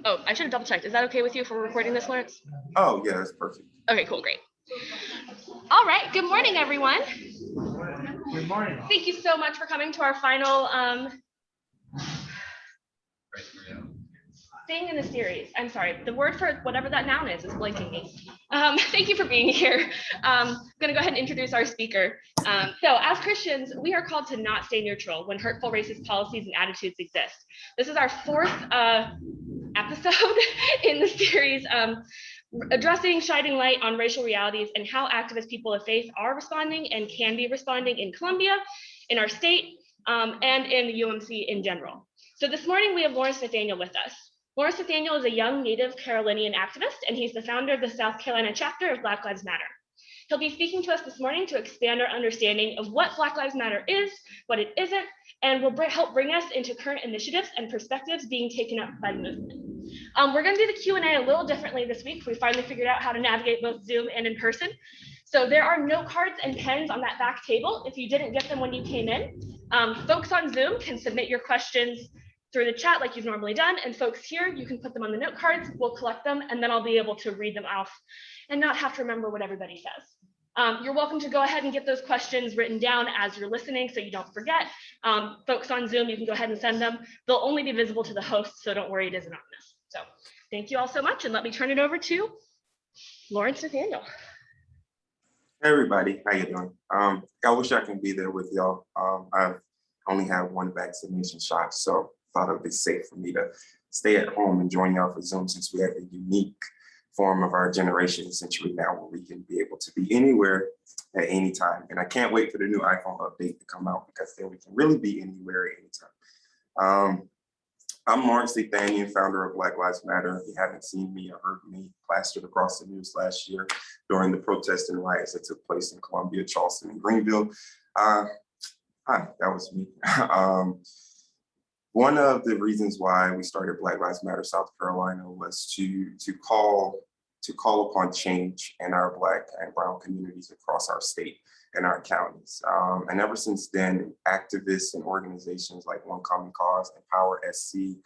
Oh, I should have double checked. Is that okay with you if we're recording this, Lawrence? Oh, yeah, that's perfect. Okay, cool, great. All right, good morning, everyone. Good morning. Thank you so much for coming to our final thing in the series. I'm sorry, the word for whatever that noun is blanking me. Thank you for being here. I'm gonna go ahead and introduce our speaker. So as Christians, we are called to not stay neutral when hurtful racist policies and attitudes exist. This is our fourth episode in the series, addressing, shining light on racial realities and how activist people of faith are responding and can be responding in Columbia, in our state, and in the UMC in general. So this morning we have Lawrence Nathaniel with us. Lawrence Nathaniel is a young native Carolinian activist, and he's the founder of the South Carolina chapter of Black Lives Matter. He'll be speaking to us this morning to expand our understanding of what Black Lives Matter is, what it isn't, and will help bring us into current initiatives and perspectives being taken up by the movement. We're going to do the Q&A a little differently this week. We finally figured out how to navigate both Zoom and in person. So there are note cards and pens on that back table if you didn't get them when you came in. Folks on Zoom can submit your questions through the chat like you've normally done, and folks here, you can put them on the note cards, we'll collect them, and then I'll be able to read them off and not have to remember what everybody says. You're welcome to go ahead and get those questions written down as you're listening so you don't forget. Folks on Zoom, you can go ahead and send them. They'll only be visible to the host, so don't worry, it is anonymous. So thank you all so much, and let me turn it over to Lawrence Nathaniel. Hey everybody, how you doing? I wish I can be there with y'all. I only have one vaccination shot, so thought it would be safe for me to stay at home and join y'all for Zoom since we have a unique form of our generation essentially now where we can be able to be anywhere at any time. And I can't wait for the new iPhone update to come out because then we can really be anywhere at any time. I'm Lawrence Nathaniel, founder of Black Lives Matter. If you haven't seen me or heard me plastered across the news last year during the protests and riots that took place in Columbia, Charleston, and Greenville, hi, that was me. One of the reasons why we started Black Lives Matter South Carolina was to call upon change in our Black and Brown communities across our state and our counties. And ever since then, activists and organizations like One Common Cause, Empower SC,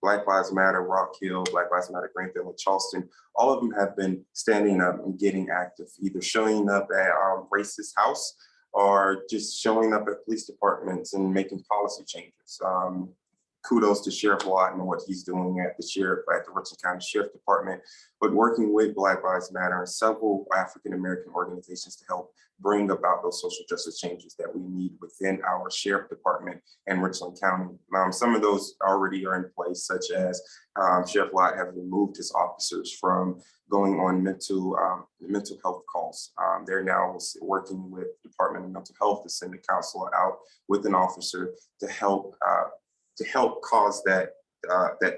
Black Lives Matter, Rock Hill, Black Lives Matter, Greenville, and Charleston, all of them have been standing up and getting active, either showing up at our racist house or just showing up at police departments and making policy changes. Kudos to Sheriff Watt and what he's doing at the Richland County Sheriff Department, but working with Black Lives Matter and several African-American organizations to help bring about those social justice changes that we need within our Sheriff Department and Richland County. Some of those already are in place, such as Sheriff Watt has removed his officers from going on mental health calls. They're now working with the Department of Mental Health to send a counselor out with an officer to help cause that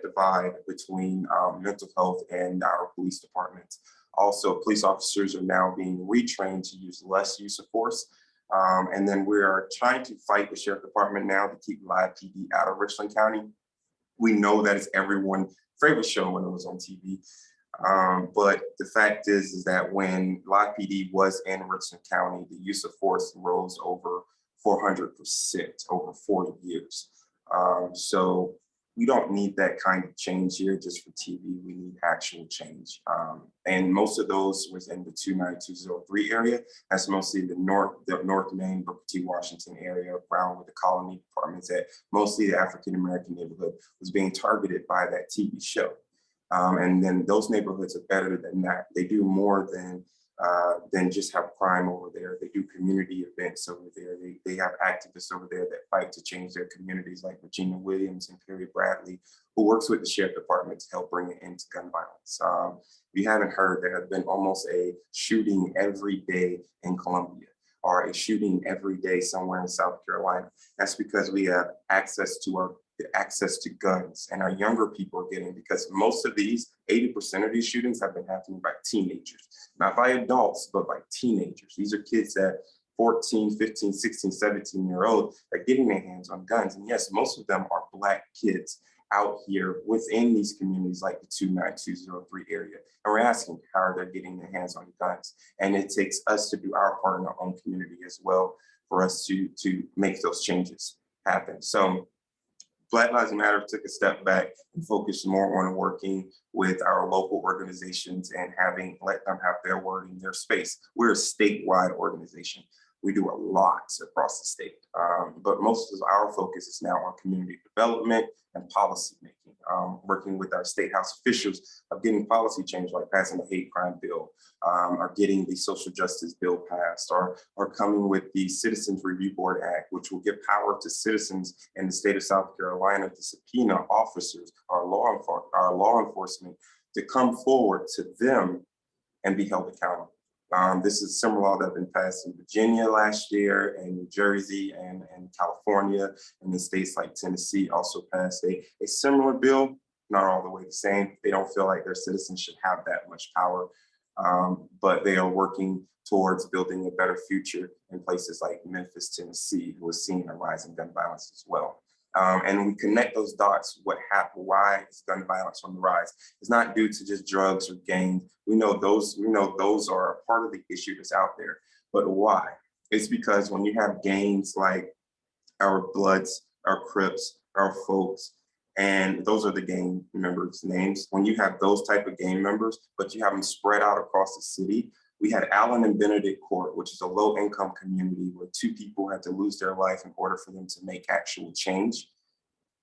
divide between mental health and our police departments. Also, police officers are now being retrained to use less use of force. And then we are trying to fight the Sheriff Department now to keep Live PD out of Richland County. We know that it's everyone's favorite show when it was on TV. But the fact is that when Live PD was in Richland County, the use of force rose over 400% over 40 years. So we don't need that kind of change here just for TV. We need actual change. And most of those was in the 29203 area. That's mostly the North Main, Booker T. Washington area, around with the colony departments that mostly the African-American neighborhood was being targeted by that TV show. And then those neighborhoods are better than that. They do more than just have crime over there. They do community events over there. They have activists over there that fight to change their communities, like Regina Williams and Perry Bradley, who works with the Sheriff Department to help bring an end to gun violence. If you haven't heard, there has been almost a shooting every day in Columbia, or a shooting every day somewhere in South Carolina. That's because we have access to guns, and our younger people are getting, because most of these, 80% of these shootings have been happening by teenagers, not by adults, but by teenagers. These are kids that 14, 15, 16, 17-year-old are getting their hands on guns. And yes, most of them are Black kids out here within these communities like the 29203 area. And we're asking how they're getting their hands on guns. And it takes us to do our part in our own community as well for us to make those changes happen. So Black Lives Matter took a step back and focused more on working with our local organizations and let them have their word in their space. We're a statewide organization. We do a lot across the state, but most of our focus is now on community development and policy making, working with our state house officials of getting policy change like passing the hate crime bill, or getting the social justice bill passed, or coming with the Citizens Review Board Act, which will give power to citizens in the state of South Carolina to subpoena officers, our law enforcement, to come forward to them and be held accountable. This is a similar law that has been passed in Virginia last year, and New Jersey, and California, and the states like Tennessee also passed a similar bill, not all the way the same. They don't feel like their citizens should have that much power, but they are working towards building a better future in places like Memphis, Tennessee, who is seeing a rise in gun violence as well. And we connect those dots, what happened, why is gun violence on the rise? It's not due to just drugs or gangs. We know those are a part of the issue that's out there, but why? It's because when you have gangs like our Bloods, our Crips, our Folks, and those are the gang members' names. When you have those type of gang members, but you have them spread out across the city. We had Allen and Benedict Court, which is a low-income community where two people had to lose their life in order for them to make actual change.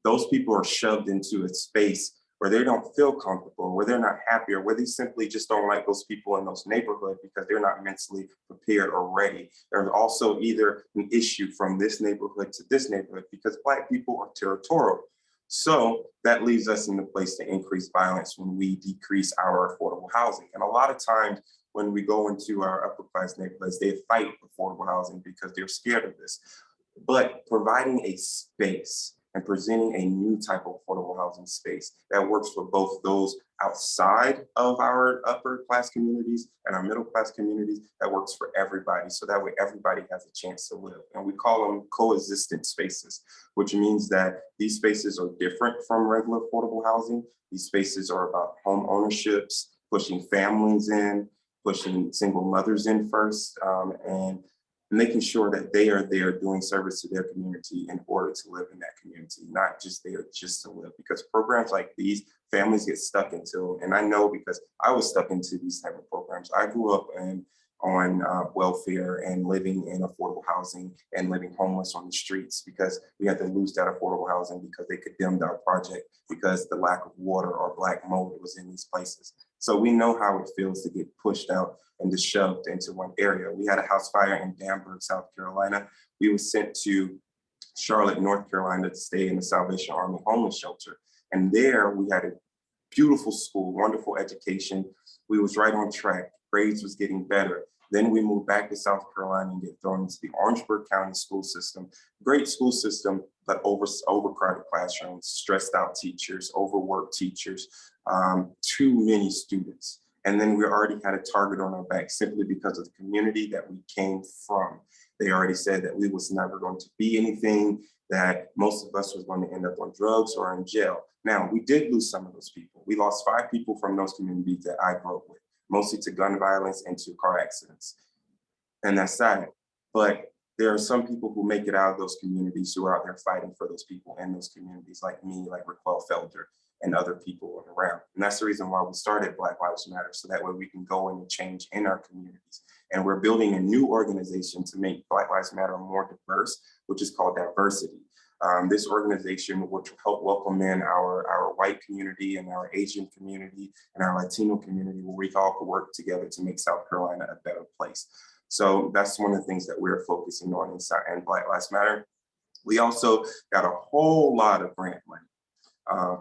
Those people are shoved into a space where they don't feel comfortable, where they're not happy, or where they simply just don't like those people in those neighborhoods because they're not mentally prepared or ready. There's also either an issue from this neighborhood to this neighborhood because Black people are territorial. So that leaves us in the place to increase violence when we decrease our affordable housing. And a lot of times, when we go into our upper class neighborhoods, they fight affordable housing because they're scared of this. But providing a space and presenting a new type of affordable housing space that works for both those outside of our upper class communities and our middle class communities, that works for everybody. So that way everybody has a chance to live. And we call them coexistent spaces, which means that these spaces are different from regular affordable housing. These spaces are about home ownerships, pushing families in, pushing single mothers in first, and making sure that they are there doing service to their community in order to live in that community, not just there just to live. Because programs like these, families get stuck into, and I know because I was stuck into these type of programs. I grew up on welfare and living in affordable housing and living homeless on the streets because we had to lose that affordable housing because they condemned our project because the lack of water or black mold was in these places. So we know how it feels to get pushed out and just shoved into one area. We had a house fire in Danburg, South Carolina. We were sent to Charlotte, North Carolina to stay in the Salvation Army homeless shelter. And there we had a beautiful school, wonderful education. We was right on track. Grades was getting better. Then we moved back to South Carolina and get thrown into the Orangeburg County school system. Great school system, but overcrowded classrooms, stressed out teachers, overworked teachers, too many students. And then we already had a target on our back simply because of the community that we came from. They already said that we was never going to be anything, that most of us was going to end up on drugs or in jail. Now, we did lose some of those people. We lost 5 people from those communities that I grew up with, mostly to gun violence and to car accidents. And that's sad. But there are some people who make it out of those communities who are out there fighting for those people in those communities, like me, like Raquel Felder, and other people around. And that's the reason why we started Black Lives Matter, so that way we can go in and change in our communities. And we're building a new organization to make Black Lives Matter more diverse, which is called Diversity. This organization, which will help welcome in our white community and our Asian community and our Latino community, where we all can work together to make South Carolina a better place. So that's one of the things that we're focusing on inside and Black Lives Matter. We also got a whole lot of grant money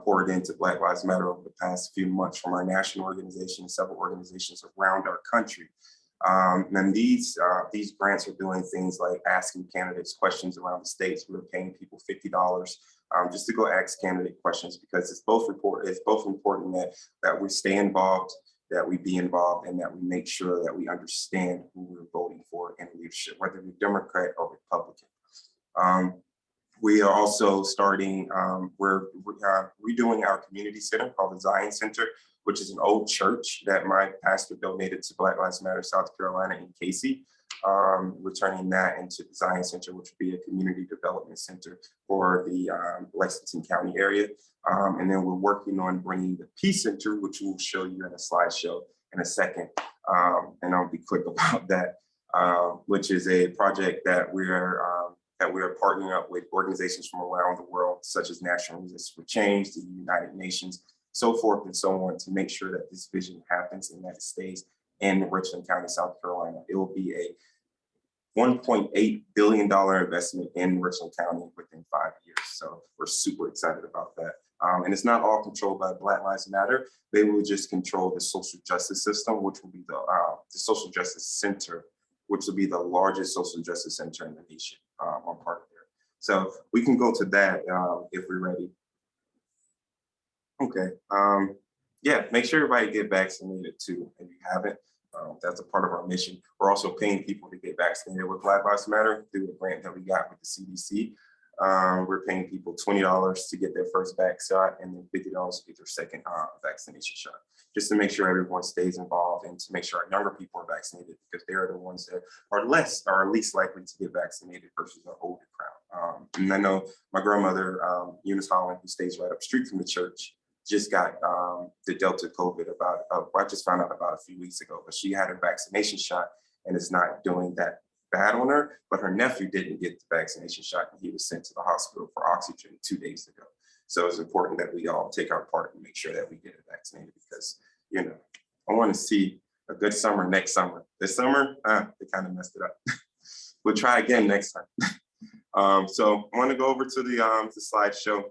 poured into Black Lives Matter over the past few months from our national organization and several organizations around our country. And these grants are doing things like asking candidates questions around the states. We're paying people $50 just to go ask candidate questions, because it's both important that we stay involved, that we be involved, and that we make sure that we understand who we're voting for in leadership, whether we're Democrat or Republican. We are also starting, we're redoing our community center called the Zion Center, which is an old church that my pastor donated to Black Lives Matter South Carolina in Casey. We're turning that into Design Center, which would be a community development center for the Lexington County area. And then we're working on bringing the Peace Center, which we'll show you in a slideshow in a second. And I'll be quick about that, which is a project that we're partnering up with organizations from around the world, such as National Resistance for Change, the United Nations, so forth and so on, to make sure that this vision happens and that it stays in Richland County, South Carolina. It will be a $1.8 billion investment in Richland County within 5 years. So we're super excited about that. And it's not all controlled by Black Lives Matter. They will just control the social justice system, which will be the social justice center, which will be the largest social justice center in the nation on part of there. So we can go to that if we're ready. Okay. Yeah, make sure everybody get vaccinated too, if you haven't. That's a part of our mission. We're also paying people to get vaccinated with Black Lives Matter through a grant that we got with the CDC. We're paying people $20 to get their first vax shot and then $50 to get their second vaccination shot, just to make sure everyone stays involved and to make sure our younger people are vaccinated, because they're the ones that are least likely to get vaccinated versus the older crowd. And I know my grandmother, Eunice Holland, who stays right up the street from the church, just got the Delta COVID I just found out about a few weeks ago, but she had her vaccination shot and it's not doing that bad on her, but her nephew didn't get the vaccination shot and he was sent to the hospital for oxygen 2 days ago. So it's important that we all take our part and make sure that we get it vaccinated, because, you know, I want to see a good summer next summer. This summer, they kind of messed it up. We'll try again next time. So I want to go over to the slideshow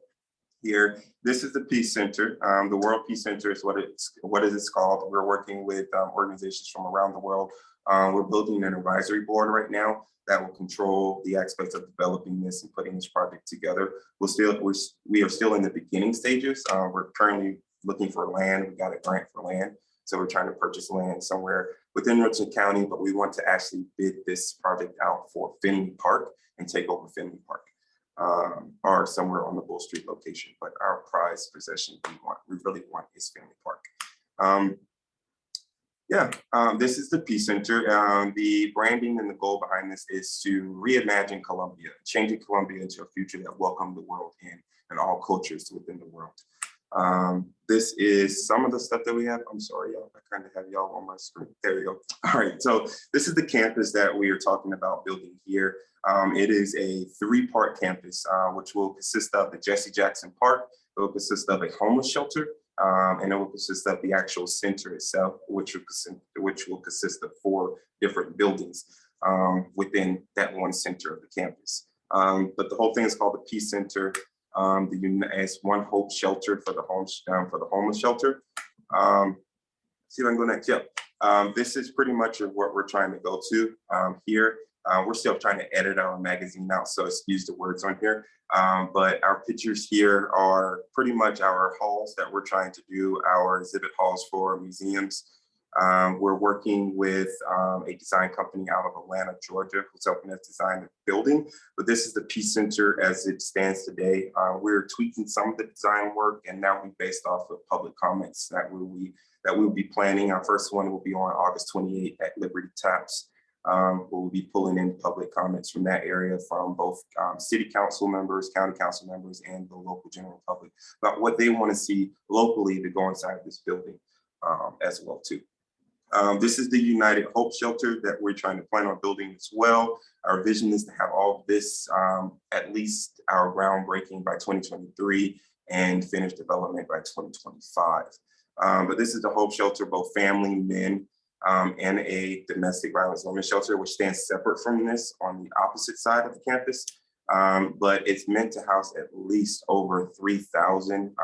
here. This is the Peace Center. The World Peace Center is what it's called. We're working with organizations from around the world. We're building an advisory board right now that will control the aspects of developing this and putting this project together. We are still in the beginning stages. We're currently looking for land. We got a grant for land. So we're trying to purchase land somewhere within Richland County, but we want to actually bid this project out for Finley Park and take over Finley Park. Or somewhere on the Bull Street location, but our prized possession we really want is Finley Park. This is the Peace Center. The branding and the goal behind this is to reimagine Columbia, changing Columbia into a future that welcomes the world in and all cultures within the world. This is some of the stuff that we have. I'm sorry, y'all, I kind of have y'all on my screen. There we go. All right, so this is the campus that we are talking about building here. It is a 3-part campus, which will consist of the Jesse Jackson Park. It will consist of a homeless shelter, and it will consist of the actual center itself, which will consist of 4 different buildings within that one center of the campus. But the whole thing is called the Peace Center. As One Hope Shelter for the homeless shelter. See if I can go next. Yeah, this is pretty much what we're trying to go to here. We're still trying to edit our magazine out, so excuse the words on here. But our pictures here are pretty much our halls that we're trying to do, our exhibit halls for museums. We're working with a design company out of Atlanta, Georgia, who's helping us design the building. But this is the Peace Center as it stands today. We're tweaking some of the design work, and that will be based off of public comments that we'll be planning. Our first one will be on August 28th at Liberty Taps. We'll be pulling in public comments from that area from both city council members, county council members, and the local general public about what they want to see locally to go inside this building as well too. This is the United Hope Shelter that we're trying to plan on building as well. Our vision is to have all of this, at least our groundbreaking by 2023 and finished development by 2025. But this is the Hope Shelter, both family, men, and a domestic violence women's shelter, which stands separate from this on the opposite side of the campus. But it's meant to house at least over 3,000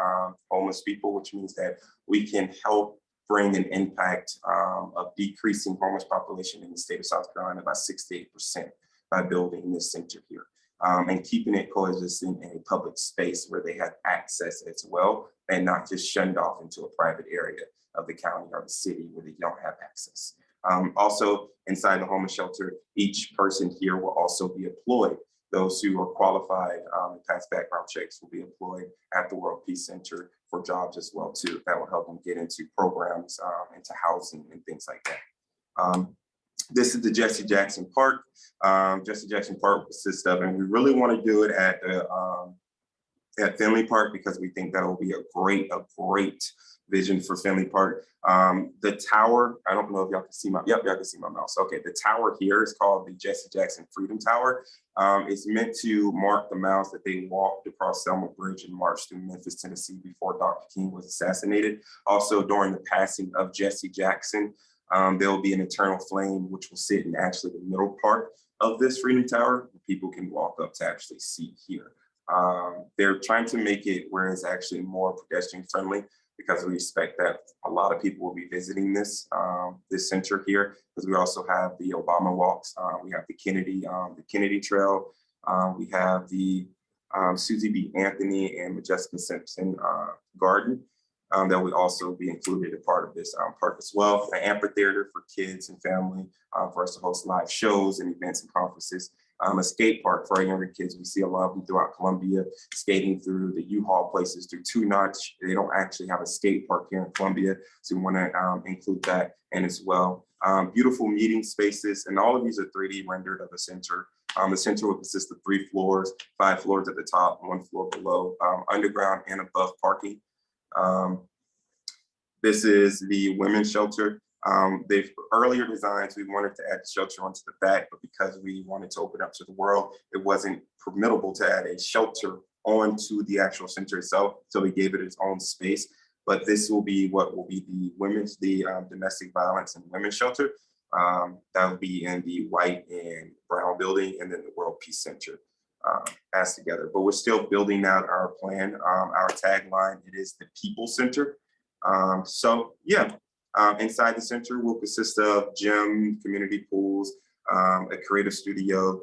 homeless people, which means that we can help bring an impact of decreasing homeless population in the state of South Carolina by 6 to 8% by building this center here. And keeping it coexisting in a public space where they have access as well, and not just shunned off into a private area of the county or the city where they don't have access. Also, inside the homeless shelter, each person here will also be employed. Those who are qualified and pass background checks will be employed at the World Peace Center for jobs as well too. That will help them get into programs, into housing and things like that. This is the Jesse Jackson Park. Jesse Jackson Park consists of, and we really want to do it at the at Finley Park because we think that will be a great vision for Finley Park. The tower, I don't know if y'all can see y'all can see my mouse. Okay, the tower here is called the Jesse Jackson Freedom Tower. It's meant to mark the miles that they walked across Selma Bridge and marched through Memphis, Tennessee before Dr. King was assassinated. Also, during the passing of Jesse Jackson, there will be an eternal flame which will sit in actually the middle part of this Freedom Tower. People can walk up to actually see here. They're trying to make it where it's actually more pedestrian friendly because we expect that a lot of people will be visiting this center here, because we also have the Obama walks, we have the Kennedy Trail, we have the Susie B. Anthony and Majestica Simpson Garden that would also be included as part of this park as well. An amphitheater for kids and family for us to host live shows and events and conferences. A skate park for our younger kids. We see a lot of them throughout Columbia, skating through the U-Haul places through Two Notch. They don't actually have a skate park here in Columbia, so we want to include that in as well. Beautiful meeting spaces, and all of these are 3D rendered of the center. The center will consist of 3 floors, 5 floors at the top, 1 floor below, underground and above parking. This is the women's shelter. They've earlier designs, we wanted to add the shelter onto the back, but because we wanted to open up to the world, it wasn't permittable to add a shelter onto the actual center itself. So we gave it its own space. But this will be what will be the domestic violence and women's shelter. That will be in the white and brown building, and then the World Peace Center as together. But we're still building out our plan. Our tagline, it is the People Center. So yeah. Inside the center will consist of gym, community pools, a creative studio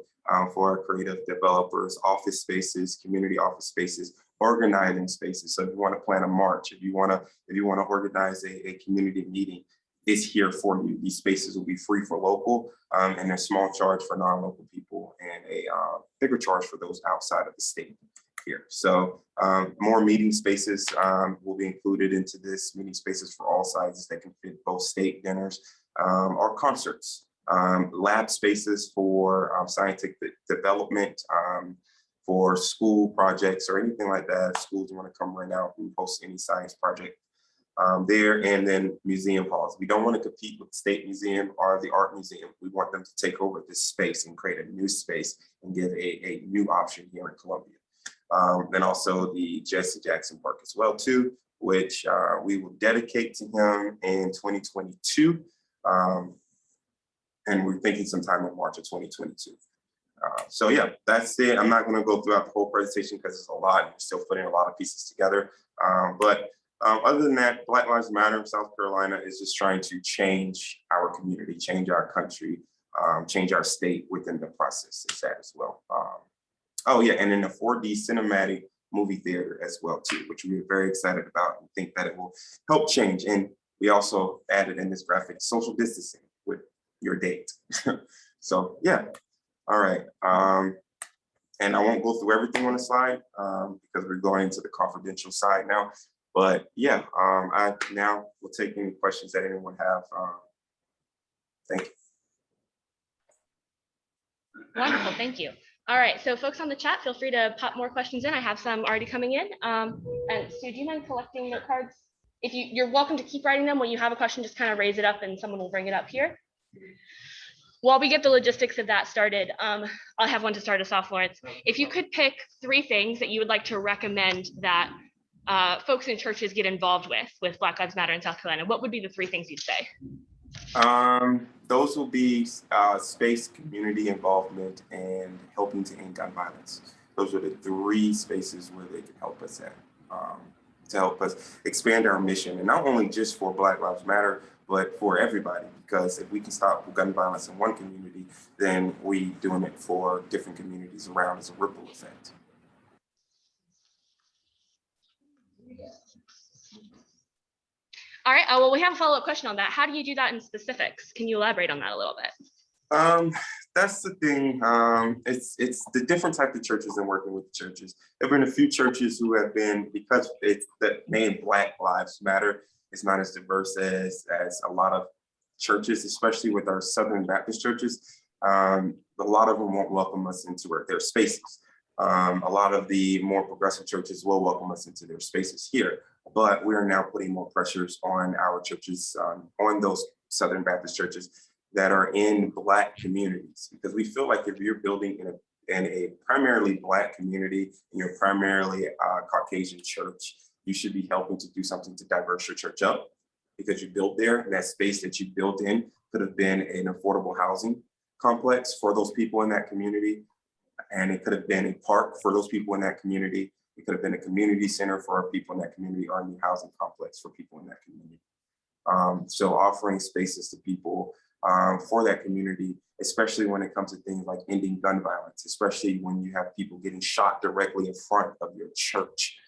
for our creative developers, office spaces, community office spaces, organizing spaces. So if you want to plan a march, if you want to organize a community meeting, it's here for you. These spaces will be free for local, and a small charge for non-local people, and a bigger charge for those outside of the state here. So more meeting spaces will be included into this, meeting spaces for all sizes that can fit both state dinners or concerts, lab spaces for scientific development, for school projects or anything like that. Schools want to come right out and host any science project there, and then museum halls. We don't want to compete with the State Museum or the Art Museum. We want them to take over this space and create a new space and give a new option here in Columbia. And also the Jesse Jackson Park as well too, which we will dedicate to him in 2022. And we're thinking sometime in March of 2022. So yeah, that's it. I'm not gonna go throughout the whole presentation because it's a lot, and we're still putting a lot of pieces together. But other than that, Black Lives Matter, South Carolina is just trying to change our community, change our country, change our state within the process. It's that as well. Oh yeah, and in a 4D cinematic movie theater as well too, which we're very excited about and think that it will help change. And we also added in this graphic social distancing with your date. So yeah, all right. And I won't go through everything on the slide because we're going into the confidential side now. But yeah, I now will take any questions that anyone have. Thank you. Wonderful, thank you. All right, so folks on the chat, feel free to pop more questions in. I have some already coming in. And Sue, do you mind collecting note cards? If you're welcome to keep writing them. When you have a question, just kind of raise it up and someone will bring it up here. While we get the logistics of that started, I'll have one to start us off, Lawrence. If you could pick 3 things that you would like to recommend that folks in churches get involved with Black Lives Matter in South Carolina, what would be the 3 things you'd say? Those will be space, community involvement, and helping to end gun violence. Those are the 3 spaces where they can help us at, to help us expand our mission, and not only just for Black Lives Matter, but for everybody. Because if we can stop gun violence in one community, then we doing it for different communities around as a ripple effect. All right, well, we have a follow-up question on that. How do you do that in specifics? Can you elaborate on that a little bit? That's the thing. It's the different type of churches and working with the churches. There have been a few churches who have been, because it's the name Black Lives Matter, it's not as diverse as a lot of churches, especially with our Southern Baptist churches, a lot of them won't welcome us into their spaces. A lot of the more progressive churches will welcome us into their spaces here, but we are now putting more pressures on our churches, on those Southern Baptist churches that are in Black communities, because we feel like if you're building in a primarily Black community and you're primarily a Caucasian church, you should be helping to do something to diverse your church up, because you built there, and that space that you built in could have been an affordable housing complex for those people in that community. And it could have been a park for those people in that community. It could have been a community center for our people in that community, or a new housing complex for people in that community. So offering spaces to people for that community, especially when it comes to things like ending gun violence, especially when you have people getting shot directly in front of your church,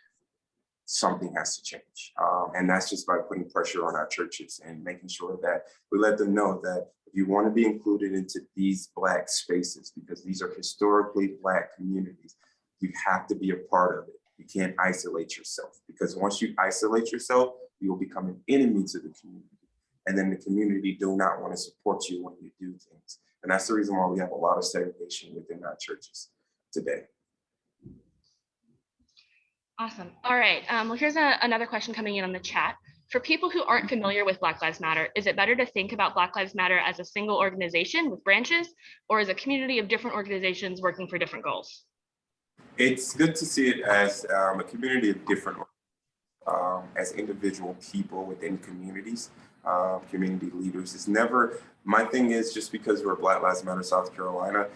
something has to change. And that's just by putting pressure on our churches and making sure that we let them know that if you want to be included into these Black spaces, because these are historically Black communities, you have to be a part of it. You can't isolate yourself, because once you isolate yourself, you will become an enemy to the community. And then the community do not want to support you when you do things. And that's the reason why we have a lot of segregation within our churches today. Awesome. All right. Well, here's another question coming in on the chat. For people who aren't familiar with Black Lives Matter, is it better to think about Black Lives Matter as a single organization with branches, or as a community of different organizations working for different goals? It's good to see it as a community of different, as individual people within communities, community leaders. It's never, my thing is, just because we're Black Lives Matter South Carolina,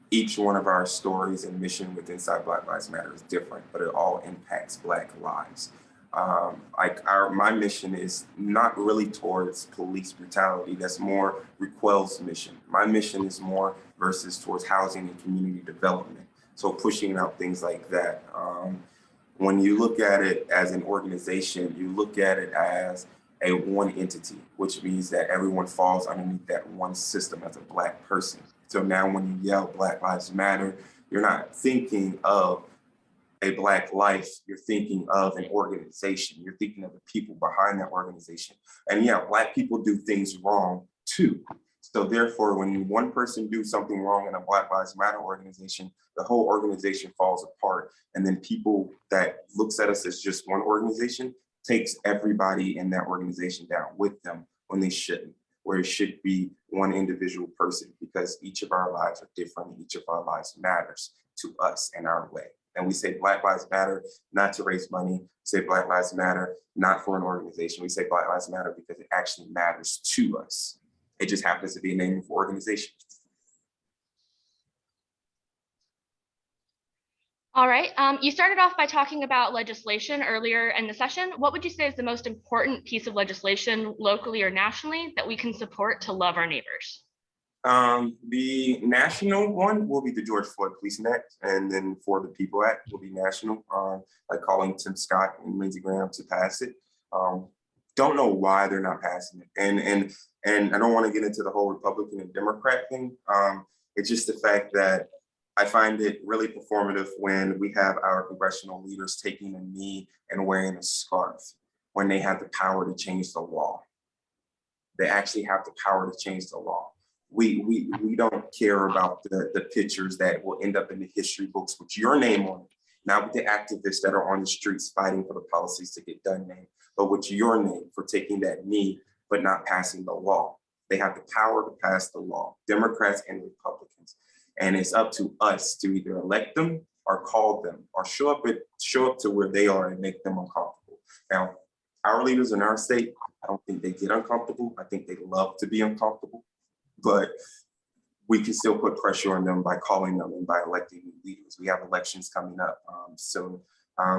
each one of our stories and mission within inside Black Lives Matter is different, but it all impacts Black lives. My mission is not really towards police brutality. That's more Requel's mission. My mission is more versus towards housing and community development. So pushing out things like that. When you look at it as an organization, you look at it as a one entity, which means that everyone falls underneath that one system as a Black person. So now when you yell Black Lives Matter, you're not thinking of a Black life, you're thinking of an organization. You're thinking of the people behind that organization. And yeah, Black people do things wrong too. So therefore, when one person do something wrong in a Black Lives Matter organization, the whole organization falls apart. And then people that looks at us as just one organization takes everybody in that organization down with them when they shouldn't, where it should be one individual person, because each of our lives are different and each of our lives matters to us in our way. And we say Black Lives Matter not to raise money. We say Black Lives Matter not for an organization. We say Black Lives Matter because it actually matters to us. It just happens to be a name of organization. All right. You started off by talking about legislation earlier in the session. What would you say is the most important piece of legislation, locally or nationally, that we can support to love our neighbors? The national one will be the George Floyd Policing Act, and then For the People Act will be national, like calling Tim Scott and Lindsey Graham to pass it. Don't know why they're not passing it. And I don't want to get into the whole Republican and Democrat thing. It's just the fact that I find it really performative when we have our congressional leaders taking a knee and wearing a scarf when they have the power to change the law. They actually have the power to change the law. We don't care about the pictures that will end up in the history books with your name on it, not with the activists that are on the streets fighting for the policies to get done name, but with your name for taking that knee but not passing the law. They have the power to pass the law, Democrats and Republicans. And it's up to us to either elect them or call them or show up to where they are and make them uncomfortable. Now, our leaders in our state, I don't think they get uncomfortable. I think they love to be uncomfortable, but we can still put pressure on them by calling them and by electing new leaders. We have elections coming up soon.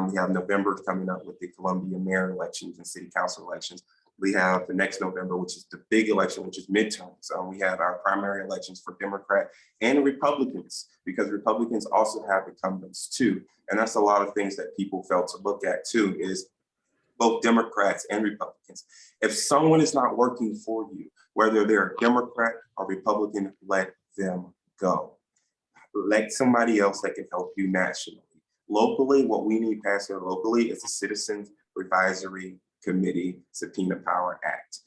We have November coming up with the Columbia mayor elections and city council elections. We have the next November, which is the big election, which is midterms. We have our primary elections for Democrat and Republicans, because Republicans also have incumbents too. And that's a lot of things that people fail to look at too, is both Democrats and Republicans. If someone is not working for you, whether they're a Democrat or Republican, let them go. Let somebody else that can help you nationally. Locally, what we need passed here locally is the Citizens Advisory Committee Subpoena Power Act.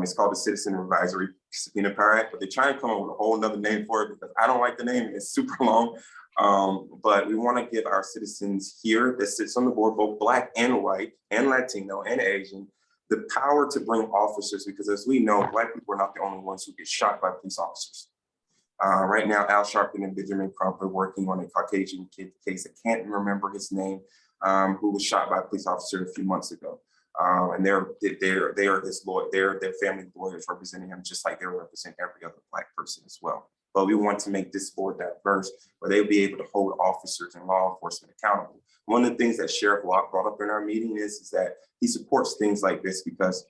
It's called the Citizen Advisory Subpoena Power Act, but they're trying to come up with a whole nother name for it because I don't like the name. It's super long. But we want to give our citizens here that sits on the board, both Black and white and Latino and Asian, the power to bring officers, because as we know, Black people are not the only ones who get shot by police officers. Right now, Al Sharpton and Benjamin Crump are working on a Caucasian kid case. I can't remember his name, who was shot by a police officer a few months ago. And they are his lawyer, their family lawyers representing him, just like they represent every other Black person as well. But we want to make this board diverse, where they'll be able to hold officers and law enforcement accountable. One of the things that Sheriff Locke brought up in our meeting is that he supports things like this because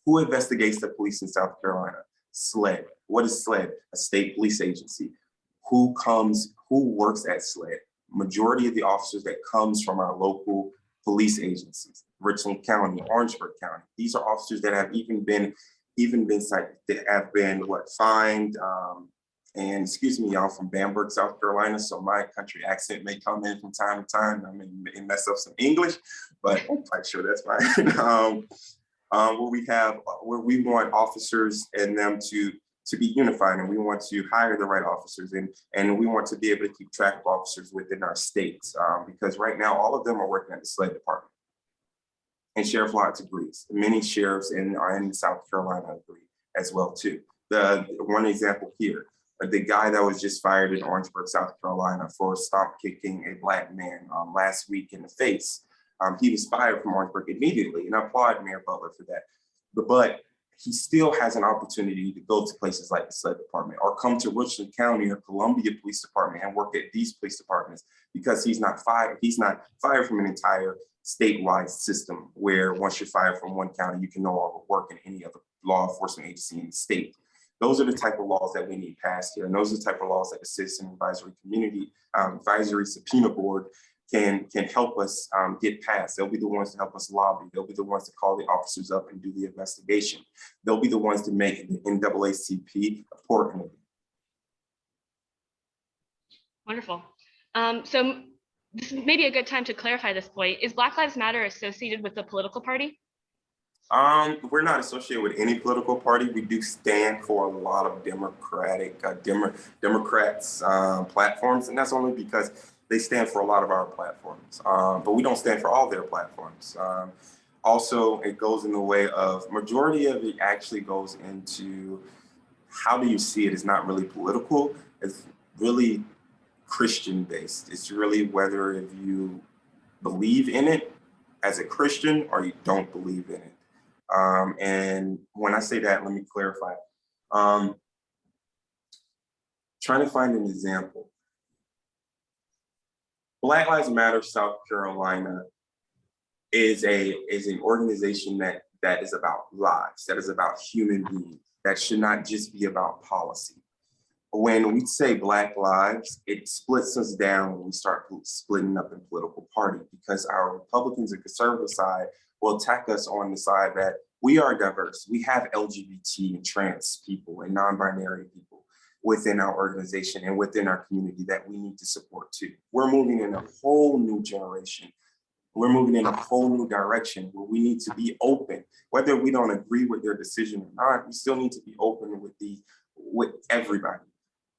who investigates the police in South Carolina? SLED. What is SLED? A state police agency. Who works at SLED? Majority of the officers that comes from our local police agencies, Richland County, Orangeburg County. These are officers that have even been cited, that have been fined. And excuse me, y'all, from Bamberg, South Carolina, so my country accent may come in from time to time. I mean, it mess up some English, but I'm quite sure that's fine. Where we want officers and them to be unified, and we want to hire the right officers, and we want to be able to keep track of officers within our states, because right now all of them are working at the SLED department. And Sheriff Lotz agrees. Many sheriffs in South Carolina agree as well too. The one example here, the guy that was just fired in Orangeburg, South Carolina for stomp kicking a Black man last week in the face. He was fired from Orangeburg immediately, and I applaud Mayor Butler for that. But he still has an opportunity to go to places like the SLED department or come to Richland County or Columbia Police Department and work at these police departments, because he's not fired. He's not fired from an entire statewide system where once you're fired from one county, you can no longer work in any other law enforcement agency in the state. Those are the type of laws that we need passed here. And those are the type of laws that the Citizen Advisory Community Advisory Subpoena Board can help us get passed. They'll be the ones to help us lobby. They'll be the ones to call the officers up and do the investigation. They'll be the ones to make the NAACP a port entity. Wonderful. So this may be a good time to clarify this point. Is Black Lives Matter associated with a political party? We're not associated with any political party. We do stand for a lot of Democrats platforms, and that's only because they stand for a lot of our platforms, but we don't stand for all their platforms. Also, it goes in the way of, majority of it actually goes into, how do you see it? It's not really political. It's really Christian based. It's really whether if you believe in it as a Christian or you don't believe in it. And when I say that, let me clarify. Trying to find an example. Black Lives Matter South Carolina is an organization that is about lives, that is about human beings, that should not just be about policy. When we say Black lives, it splits us down when we start splitting up in political party, because our Republicans and conservative side will attack us on the side that we are diverse. We have LGBT and trans people and non-binary people within our organization and within our community that we need to support too. We're moving in a whole new generation. We're moving in a whole new direction where we need to be open. Whether we don't agree with their decision or not, we still need to be open with everybody.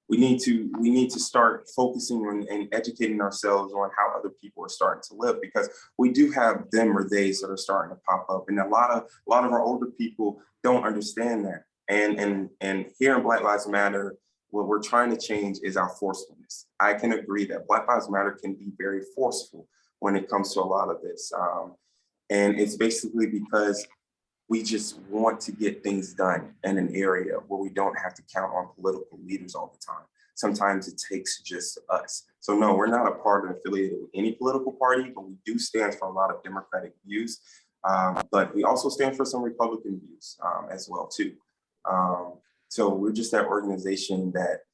We need to start focusing on and educating ourselves on how other people are starting to live, because we do have them or theys that are starting to pop up, and a lot of our older people don't understand that. And here in Black Lives Matter, what we're trying to change is our forcefulness. I can agree that Black Lives Matter can be very forceful when it comes to a lot of this, and it's basically because we just want to get things done in an area where we don't have to count on political leaders all the time. Sometimes it takes just us. So no, we're not a part or affiliated with any political party, but we do stand for a lot of Democratic views. But we also stand for some Republican views as well too. So we're just that organization that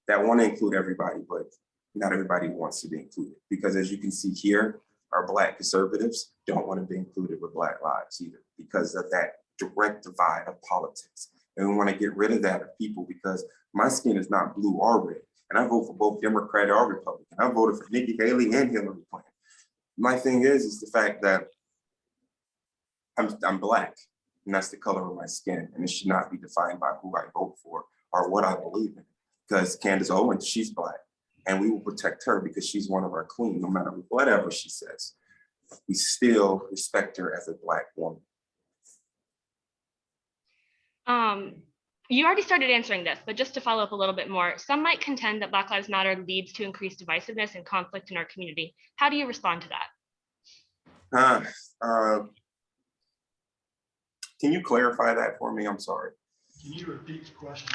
want to include everybody, but not everybody wants to be included. Because as you can see here, our Black conservatives don't want to be included with Black lives either, because of that direct divide of politics. And we want to get rid of that of people, because my skin is not blue or red. And I vote for both Democrat or Republican. I voted for Nikki Haley and Hillary Clinton. My thing is the fact that I'm Black. and that's the color of my skin. And it should not be defined by who I vote for or what I believe in. Because Candace Owens, she's Black, and we will protect her because she's one of our queens, no matter whatever she says. We still respect her as a Black woman. You already started answering this, but just to follow up a little bit more, some might contend that Black Lives Matter leads to increased divisiveness and conflict in our community. How do you respond to that? Can you clarify that for me? I'm sorry. Can you repeat the question?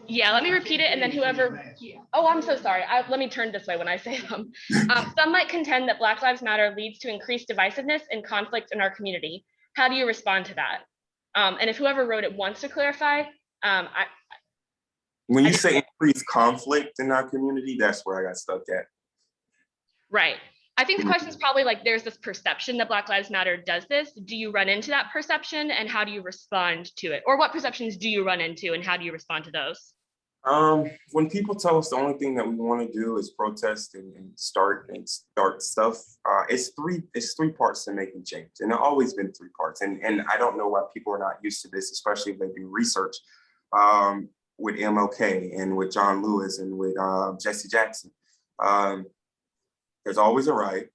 Yeah, let me repeat it, and then whoever. Oh, I'm so sorry. Let me turn this way when I say them. Some might contend that Black Lives Matter leads to increased divisiveness and conflict in our community. How do you respond to that? And if whoever wrote it wants to clarify, when you say increased conflict in our community, that's where I got stuck at. Right. I think the question is probably like, there's this perception that Black Lives Matter does this. Do you run into that perception, and how do you respond to it? Or what perceptions do you run into, and how do you respond to those? When people tell us the only thing that we want to do is protest and start stuff, it's three parts to making change, and there always been three parts. And I don't know why people are not used to this, especially if they do research with MLK and with John Lewis and with Jesse Jackson. There's always a right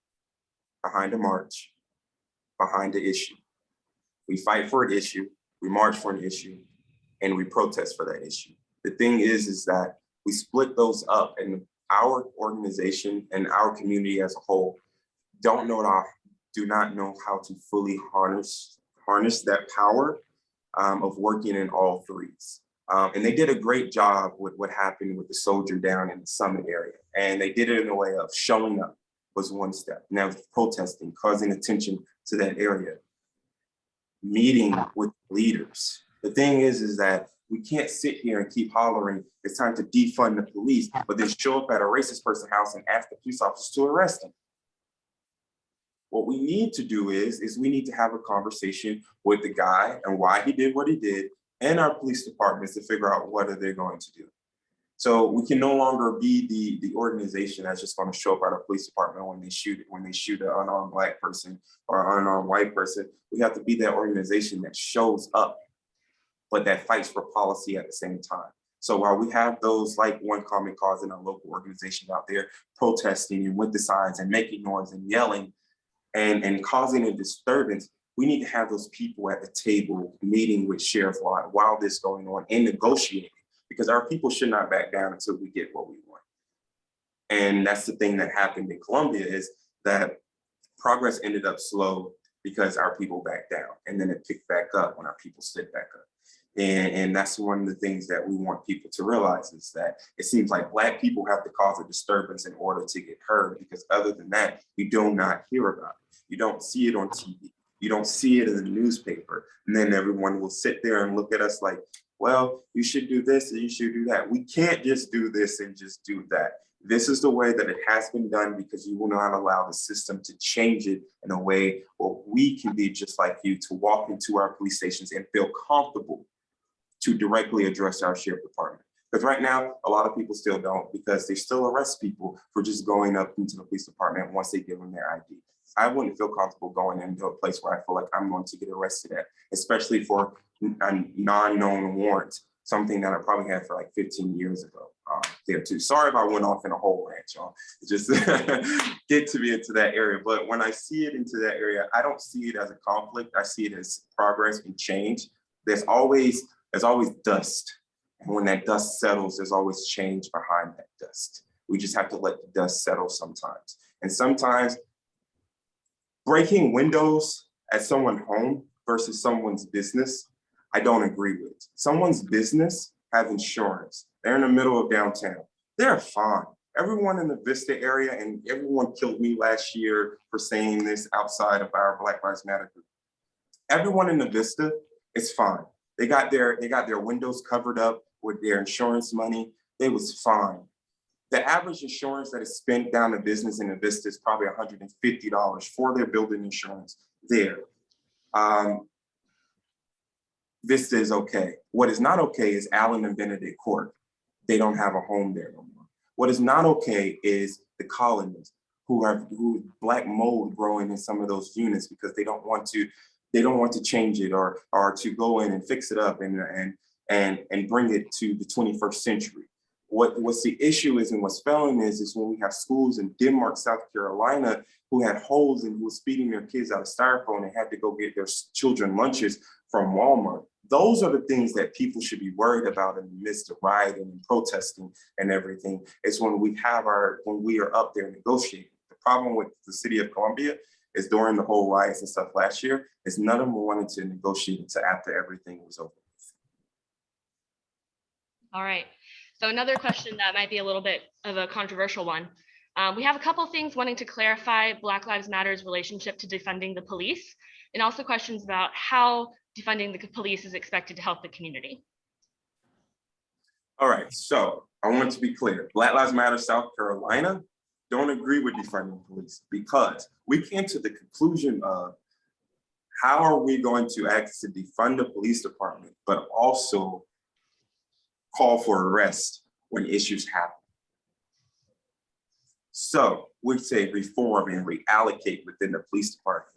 behind a march, behind the issue. We fight for an issue, we march for an issue, and we protest for that issue. The thing is that we split those up, and our organization and our community as a whole do not know how to fully harness that power of working in all threes. And they did a great job with what happened with the soldier down in the summit area. And they did it in a way of showing up was one step. Now protesting, causing attention to that area, meeting with leaders. The thing is that we can't sit here and keep hollering, it's time to defund the police, but then show up at a racist person's house and ask the police officers to arrest them. What we need to do is we need to have a conversation with the guy and why he did what he did, and our police departments to figure out what are they going to do. So we can no longer be the organization that's just going to show up at our police department when they shoot an unarmed Black person or an unarmed white person. We have to be that organization that shows up, but that fights for policy at the same time. So while we have those like One Common Cause in our local organization out there protesting and with the signs and making noise and yelling and causing a disturbance, we need to have those people at the table meeting with Sheriff Lott while this is going on and negotiating, because our people should not back down until we get what we want. And that's the thing that happened in Columbia, is that progress ended up slow because our people backed down, and then it picked back up when our people stood back up. And that's one of the things that we want people to realize, is that it seems like Black people have to cause a disturbance in order to get heard, because other than that, you do not hear about it. You don't see it on TV. You don't see it in the newspaper. And then everyone will sit there and look at us like, well, you should do this and you should do that. We can't just do this and just do that. This is the way that it has been done, because you will not allow the system to change it in a way where we can be just like you, to walk into our police stations and feel comfortable to directly address our sheriff department. Because right now, a lot of people still don't, because they still arrest people for just going up into the police department once they give them their ID. I wouldn't feel comfortable going into a place where I feel like I'm going to get arrested at, especially for a non-known warrant, something that I probably had for like 15 years ago there too. Sorry if I went off in a whole rant, y'all. Just get to me into that area. But when I see it into that area, I don't see it as a conflict. I see it as progress and change. There's always dust. And when that dust settles, there's always change behind that dust. We just have to let the dust settle sometimes. And sometimes breaking windows at someone's home versus someone's business, I don't agree with. Someone's business have insurance. They're in the middle of downtown. They're fine. Everyone in the Vista area, and everyone killed me last year for saying this outside of our Black Lives Matter group. Everyone in the Vista is fine. They got their windows covered up with their insurance money. They was fine. The average insurance that is spent down the business in the Vista is probably $150 for their building insurance there. Vista is okay. What is not okay is Allen and Benedict Court. They don't have a home there no more. What is not okay is the colonies who Black mold growing in some of those units, because they don't want to They don't want to change it or to go in and fix it up and bring it to the 21st century. What's the issue is, and what's failing is when we have schools in Denmark, South Carolina, who had holes and who was feeding their kids out of styrofoam and had to go get their children lunches from Walmart. Those are the things that people should be worried about in the midst of rioting and protesting and everything. It's when we are up there negotiating. The problem with the city of Columbia is during the whole riots and stuff last year, is none of them wanted to negotiate until after everything was over. All right. So another question that might be a little bit of a controversial one. We have a couple of things wanting to clarify Black Lives Matter's relationship to defunding the police, and also questions about how defunding the police is expected to help the community. All right, so I want to be clear. Black Lives Matter South Carolina don't agree with defunding police because we came to the conclusion of how are we going to actually defund the police department, but also call for arrest when issues happen. So we say reform and reallocate within the police department.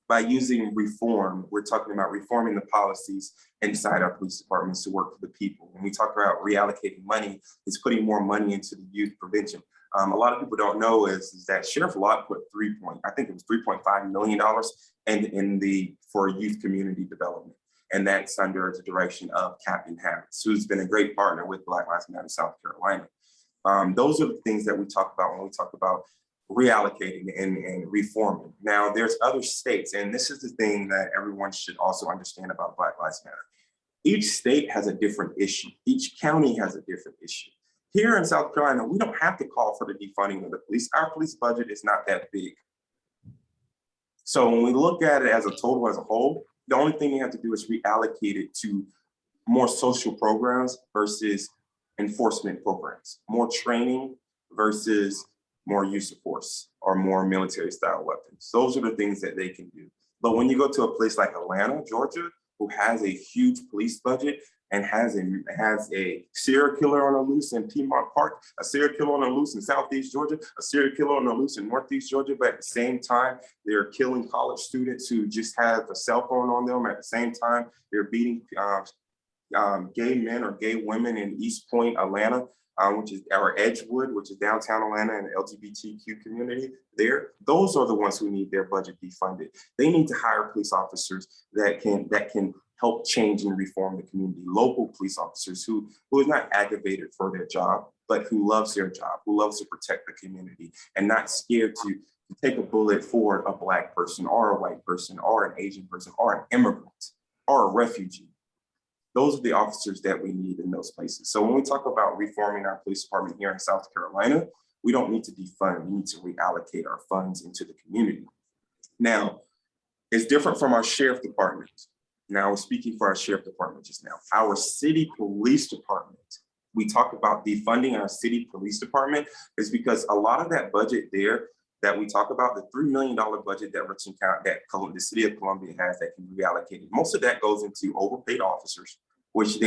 By using reform, we're talking about reforming the policies inside our police departments to work for the people. When we talk about reallocating money, it's putting more money into the youth prevention. A lot of people don't know is that Sheriff Lott put $3.5 million for youth community development. And that's under the direction of Captain Harris, who's been a great partner with Black Lives Matter South Carolina. Those are the things that we talk about when we talk about reallocating and reforming. Now, there's other states, and this is the thing that everyone should also understand about Black Lives Matter. Each state has a different issue. Each county has a different issue. Here in South Carolina, we don't have to call for the defunding of the police. Our police budget is not that big. So when we look at it as a total, as a whole, the only thing you have to do is reallocate it to more social programs versus enforcement programs, more training versus more use of force or more military style weapons. Those are the things that they can do. But when you go to a place like Atlanta, Georgia, who has a huge police budget and has a serial killer on the loose in Piedmont Park, a serial killer on the loose in Southeast Georgia, a serial killer on the loose in Northeast Georgia, but at the same time, they're killing college students who just have a cell phone on them. At the same time, they're beating gay men or gay women in East Point, Atlanta, or Edgewood, which is downtown Atlanta, and the LGBTQ community there. Those are the ones who need their budget defunded. They need to hire police officers that can help change and reform the community. Local police officers who is not aggravated for their job, but who loves their job, who loves to protect the community and not scared to take a bullet for a Black person or a white person or an Asian person or an immigrant or a refugee. Those are the officers that we need in those places. So when we talk about reforming our police department here in South Carolina, we don't need to defund, we need to reallocate our funds into the community. Now, it's different from our sheriff department. Now, we're speaking for our sheriff department just now. Our city police department, we talk about defunding our city police department is because a lot of that budget there that we talk about, the $3 million budget that the city of Columbia has that can be reallocated, most of that goes into overpaid officers, which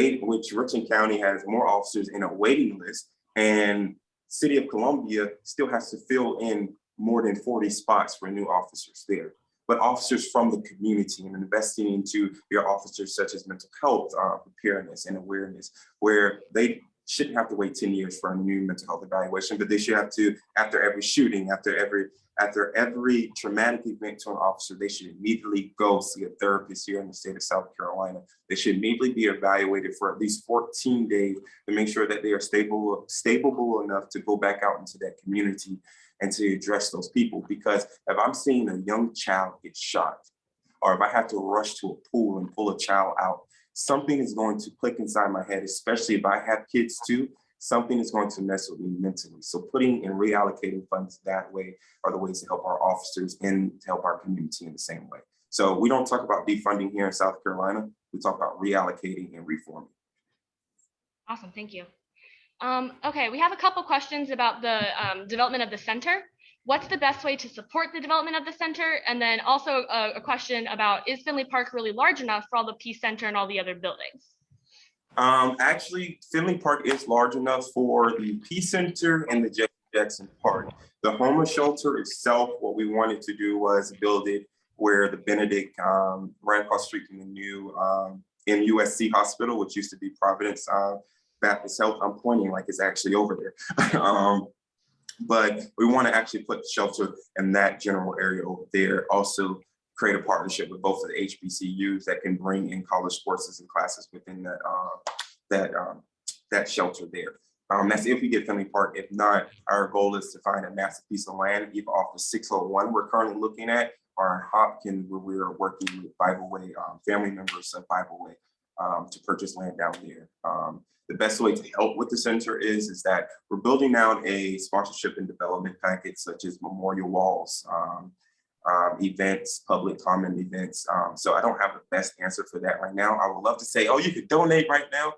Richland County has more officers in a waiting list, and city of Columbia still has to fill in more than 40 spots for new officers there. But officers from the community and investing into your officers such as mental health preparedness and awareness, where they shouldn't have to wait 10 years for a new mental health evaluation, but they should have to, after every shooting, after every traumatic event to an officer, they should immediately go see a therapist here in the state of South Carolina. They should immediately be evaluated for at least 14 days to make sure that they are stable enough to go back out into that community and to address those people. Because if I'm seeing a young child get shot, or if I have to rush to a pool and pull a child out, something is going to click inside my head, especially if I have kids too, something is going to mess with me mentally. So putting and reallocating funds that way are the ways to help our officers and to help our community in the same way. So we don't talk about defunding here in South Carolina, we talk about reallocating and reforming. Awesome, thank you. Okay, we have a couple questions about the development of the center. What's the best way to support the development of the center? And then also a question about, is Finley Park really large enough for all the Peace Center and all the other buildings? Actually, Finley Park is large enough for the Peace Center and the Jesse Jackson Park. The homeless shelter itself, what we wanted to do was build it where the Benedict ran across the street from the new MUSC hospital, which used to be Providence Baptist Health. I'm pointing like it's actually over there. But we want to actually put the shelter in that general area over there. Also create a partnership with both of the HBCUs that can bring in college courses and classes within that shelter there. That's if we get Finley Park. If not, our goal is to find a massive piece of land, either off of 601 we're currently looking at, or Hopkins, where we're working with Bible Way, family members of Bible Way, to purchase land down there. The best way to help with the center is that we're building out a sponsorship and development package, such as memorial walls, events, public comment events. So I don't have the best answer for that right now. I would love to say, oh, you could donate right now,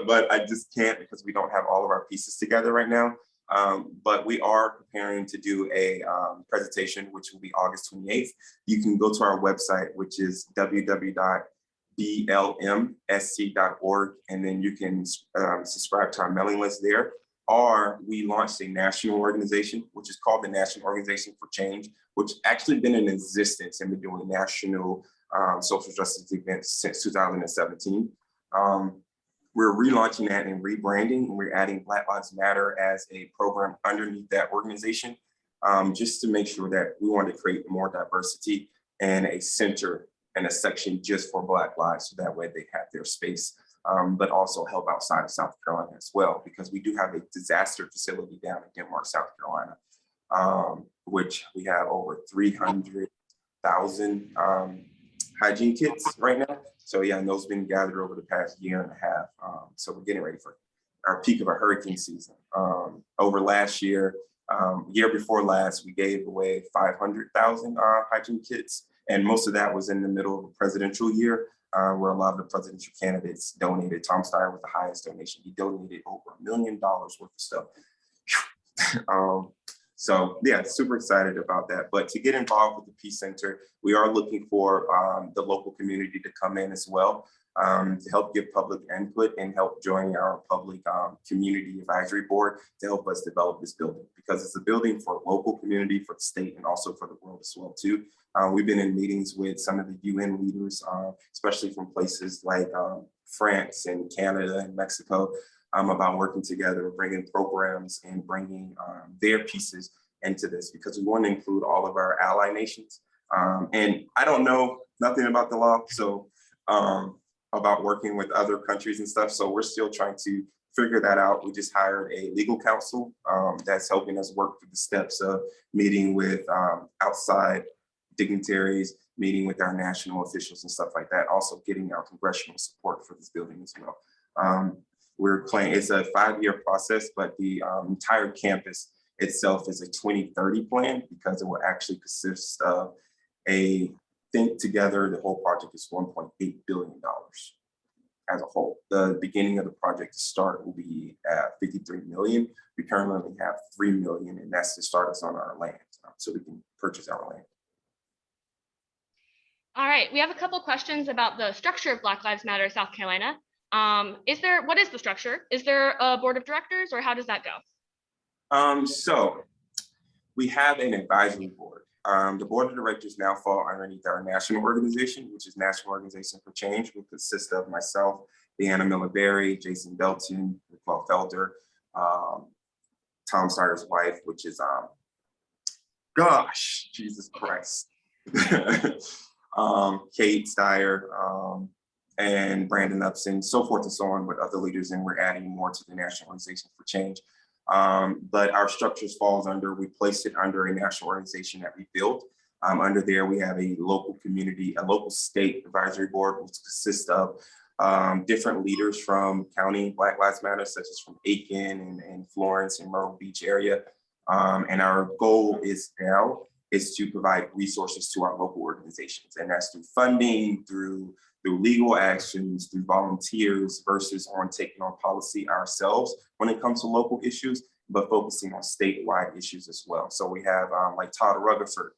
but I just can't because we don't have all of our pieces together right now. But we are preparing to do a presentation, which will be August 28th. You can go to our website, which is www.blmsc.org, and then you can subscribe to our mailing list there. Or we launched a national organization, which is called the National Organization for Change, which actually been in existence and been doing national social justice events since 2017. We're relaunching that and rebranding, and we're adding Black Lives Matter as a program underneath that organization, just to make sure that we want to create more diversity and a center and a section just for Black lives, so that way they have their space, but also help outside of South Carolina as well, because we do have a disaster facility down in Denmark, South Carolina, which we have over 300,000 hygiene kits right now. So yeah, and those have been gathered over the past year and a half. So we're getting ready for our peak of a hurricane season. Over last year, year before last, we gave away 500,000 hygiene kits. And most of that was in the middle of a presidential year, where a lot of the presidential candidates donated. Tom Steyer was the highest donation. He donated over $1 million worth of stuff. So yeah, super excited about that. But to get involved with the Peace Center, we are looking for the local community to come in as well, to help give public input and help join our public community advisory board to help us develop this building, because it's a building for local community, for the state, and also for the world as well too. We've been in meetings with some of the UN leaders, especially from places like France and Canada and Mexico, about working together, bringing programs and bringing their pieces into this, because we want to include all of our ally nations. And I don't know nothing about the law, so about working with other countries and stuff. So we're still trying to figure that out. We just hired a legal counsel that's helping us work through the steps of meeting with outside dignitaries, meeting with our national officials and stuff like that. Also getting our congressional support for this building as well. We're planning, it's a 5-year process, but the entire campus itself is a 2030 plan, because it will actually consist of think together, the whole project is $1.8 billion as a whole. The beginning of the project to start will be at 53 million. We currently have 3 million, and that's to start us on our land, so we can purchase our land. All right, we have a couple questions about the structure of Black Lives Matter South Carolina. What is the structure? Is there a board of directors, or how does that go? So we have an advisory board. The board of directors now fall underneath our national organization, which is National Organization for Change, which consists of myself, Deanna Miller-Berry, Jason Belton, Paul Felder, Tom Steyer's wife, which is, gosh, Jesus Christ. Kate Steyer, and Brandon Upson, so forth and so on, with other leaders, and we're adding more to the National Organization for Change. But our structures falls under, we placed it under a national organization that we built. Under there, we have a local community, a local state advisory board, which consists of different leaders from county Black Lives Matter, such as from Aiken and Florence and Myrtle Beach area. And our goal is to provide resources to our local organizations. And that's through funding, through legal actions, through volunteers, versus on taking on policy ourselves when it comes to local issues, but focusing on statewide issues as well. So we have like Todd Rutherford,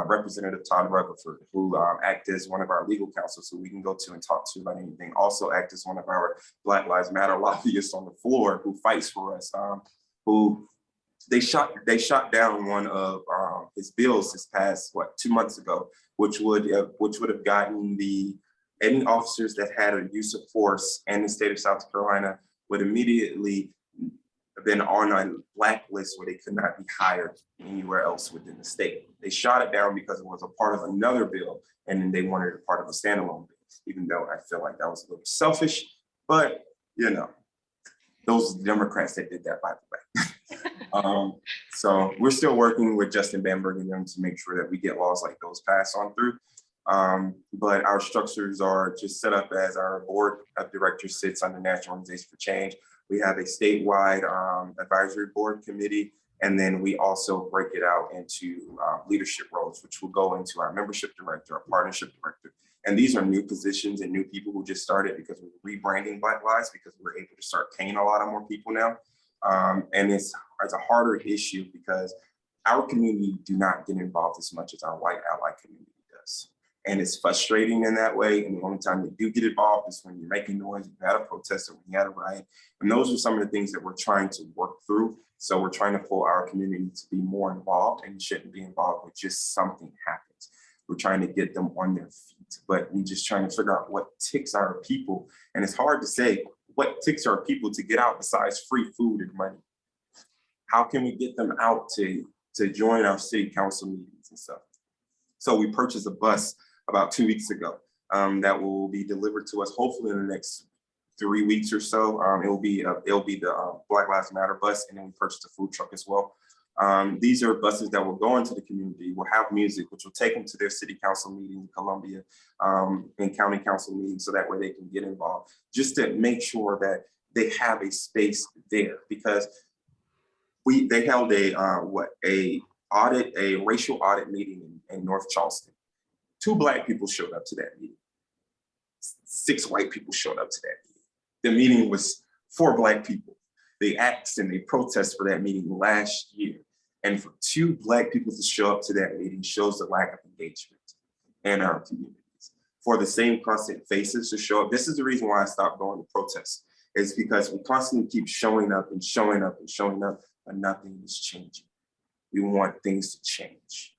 Representative Todd Rutherford, who acts as one of our legal counsels, who we can go to and talk to about anything. Also act as one of our Black Lives Matter lobbyists on the floor, who fights for us, who they shot down one of his bills this past 2 months ago, which would have gotten any officers that had a use of force in the state of South Carolina would immediately have been on a blacklist where they could not be hired anywhere else within the state. They shot it down because it was a part of another bill, and then they wanted it part of a standalone bill, even though I feel like that was a little selfish, but those Democrats that did that, by the way. So we're still working with Justin Bamberg and them to make sure that we get laws like those passed on through. But our structures are just set up as our board of directors sits on the National Organization for Change. We have a statewide advisory board committee, and then we also break it out into leadership roles, which will go into our membership director, our partnership director. And these are new positions and new people who just started because we're rebranding Black Lives, because we're able to start paying a lot of more people now. And it's a harder issue because our community do not get involved as much as our white ally community does. And it's frustrating in that way. And the only time they do get involved is when you're making noise, you had a protest, or when you had a riot. And those are some of the things that we're trying to work through. So we're trying to pull our community to be more involved, and you shouldn't be involved with just something happens. We're trying to get them on their feet, but we're just trying to figure out what ticks our people. And it's hard to say what ticks our people to get out besides free food and money. How can we get them out to join our city council meetings and stuff? So we purchased a bus about 2 weeks ago that will be delivered to us hopefully in the next 3 weeks or so. It'll be the Black Lives Matter bus, and then we purchased a food truck as well. These are buses that will go into the community, will have music, which will take them to their city council meeting in Columbia and county council meetings, so that way they can get involved, just to make sure that they have a space there. Because they held a racial audit meeting in North Charleston. 2 Black people showed up to that meeting. 6 white people showed up to that meeting. The meeting was 4 Black people. They asked and they protested for that meeting last year. And for 2 Black people to show up to that meeting shows the lack of engagement in our communities. For the same constant faces to show up, this is the reason why I stopped going to protests, is because we constantly keep showing up and showing up and showing up, but nothing is changing. We want things to change.